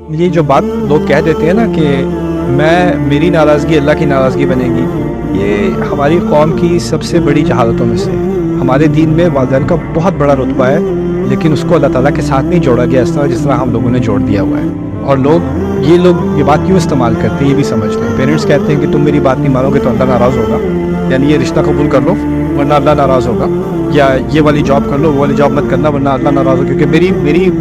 یہ جو بات لوگ کہہ دیتے ہیں نا کہ میری ناراضگی اللہ کی ناراضگی بنے گی، یہ ہماری قوم کی سب سے بڑی جہالتوں میں سے ہے۔ ہمارے دین میں والدین کا بہت بڑا رتبہ ہے، لیکن اس کو اللہ تعالیٰ کے ساتھ نہیں جوڑا گیا جس طرح ہم لوگوں نے جوڑ دیا ہوا ہے۔ اور لوگ یہ بات کیوں استعمال کرتے ہیں یہ بھی سمجھتے ہیں۔ پیرنٹس کہتے ہیں کہ تم میری بات نہیں مانو گے تو اللہ ناراض ہوگا، یعنی یہ رشتہ قبول کر لو ورنہ اللہ ناراض ہوگا، یا یہ والی جاب کر لو وہ والی جاب مت کرنا ورنہ اللہ ناراض ہوگا، کیونکہ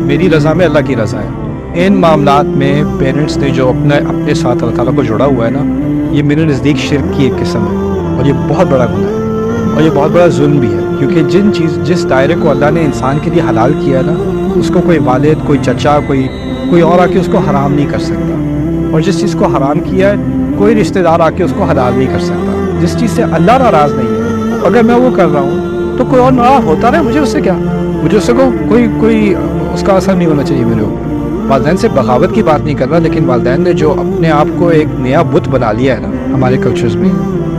میری رضا میں اللہ کی رضا ہے۔ ان معاملات میں پیرنٹس نے جو اپنے ساتھ اللہ تعالیٰ کو جوڑا ہوا ہے نا، یہ میرے نزدیک شرک کی ایک قسم ہے، اور یہ بہت بڑا گناہ ہے اور یہ بہت بڑا ظلم بھی ہے، کیونکہ جس دائرے کو اللہ نے انسان کے لیے حلال کیا ہے نا، اس کو کوئی والد، کوئی چچا، کوئی اور آ کے اس کو حرام نہیں کر سکتا، اور جس چیز کو حرام کیا ہے کوئی رشتہ دار آ کے اس کو حلال نہیں کر سکتا۔ جس چیز سے اللہ ناراض نہیں ہے، اگر میں وہ کر رہا ہوں تو کوئی اور ناراض ہوتا رہے، مجھے اس سے کیا، مجھے اس سے کوئی اس کا اثر نہیں ہونا چاہیے میرے اوپر۔ والدین سے بغاوت کی بات نہیں کر رہا، لیکن والدین نے جو اپنے آپ کو ایک نیا بت بنا لیا ہے نا ہمارے کلچرز میں،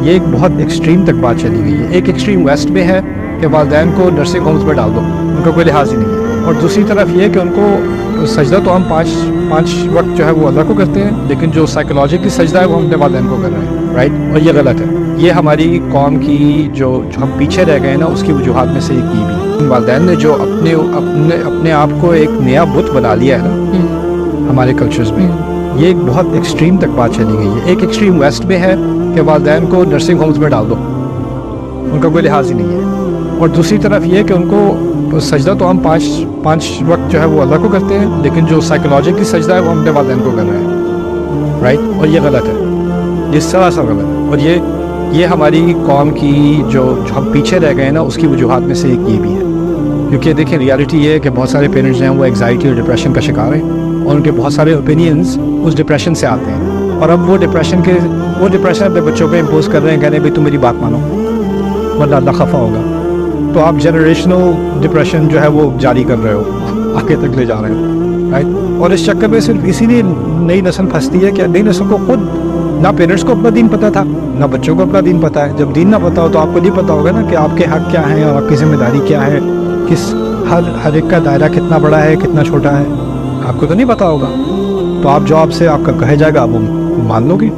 یہ ایک بہت ایکسٹریم تک بات چلی گئی ہے۔ ایک ایکسٹریم ویسٹ میں ہے کہ والدین کو نرسنگ ہومز میں ڈال دو، ان کا کوئی لحاظ ہی نہیں ہے، اور دوسری طرف یہ کہ ان کو سجدہ تو ہم پانچ وقت جو ہے وہ اللہ کو کرتے ہیں، لیکن جو سائیکولوجیکلی سجدہ ہے وہ ہم اپنے والدین کو کر رہے ہیں، رائٹ؟ اور یہ غلط ہے۔ یہ ہماری قوم کی جو ہم پیچھے رہ گئے نا، اس کی وجوہات میں سے ایک یہ بھی۔ والدین نے جو اپنے آپ کو ایک نیا بت بنا لیا ہے نا ہمارے کلچرز میں، یہ ایک بہت ایکسٹریم تک بات چلی گئی ہے۔ ایک ایکسٹریم ویسٹ میں ہے کہ والدین کو نرسنگ ہومز میں ڈال دو، ان کا کوئی لحاظ ہی نہیں ہے، اور دوسری طرف یہ کہ ان کو سجدہ تو ہم پانچ وقت جو ہے وہ اللہ کو کرتے ہیں، لیکن جو سائیکولوجیکلی سجدہ ہے وہ ہم اپنے والدین کو کر رہے ہیں، رائٹ؟ اور یہ غلط ہے، یہ سراسر غلط ہے، اور یہ ہماری قوم کی جو ہم پیچھے رہ گئے نا اس کی وجوہات میں سے ایک یہ بھی ہے۔ کیونکہ دیکھیں ریالٹی یہ ہے کہ بہت سارے پیرنٹس جو ہیں وہ انگزائٹی اور ڈپریشن کا شکار ہیں، اور ان کے بہت سارے اوپینینز اس ڈپریشن سے آتے ہیں، اور اب وہ ڈپریشن اپنے بچوں پہ امپوز کر رہے ہیں، کہہ رہے ہیں بھائی تم میری بات مانو ورنہ اللہ خفا ہوگا۔ تو آپ جنریشنل ڈپریشن جو ہے وہ جاری کر رہے ہو، آگے تک لے جا رہے ہیں، رائٹ؟ اور اس چکر میں صرف اسی لیے نئی نسل پھنستی ہے کہ نئی نسل کو خود نہ پیرنٹس کو اپنا دین پتہ تھا، نہ بچوں کو اپنا دین پتہ ہے۔ جب دین نہ پتہ ہو تو آپ کو نہیں پتہ ہوگا نا کہ آپ کے حق کیا ہیں اور آپ کی ذمہ داری کیا ہے، ہر ایک کا دائرہ کتنا بڑا ہے کتنا چھوٹا ہے، آپ کو تو نہیں پتہ ہوگا، تو آپ جو آپ سے آپ کا کہا جائے گا آپ وہ مان لو گے۔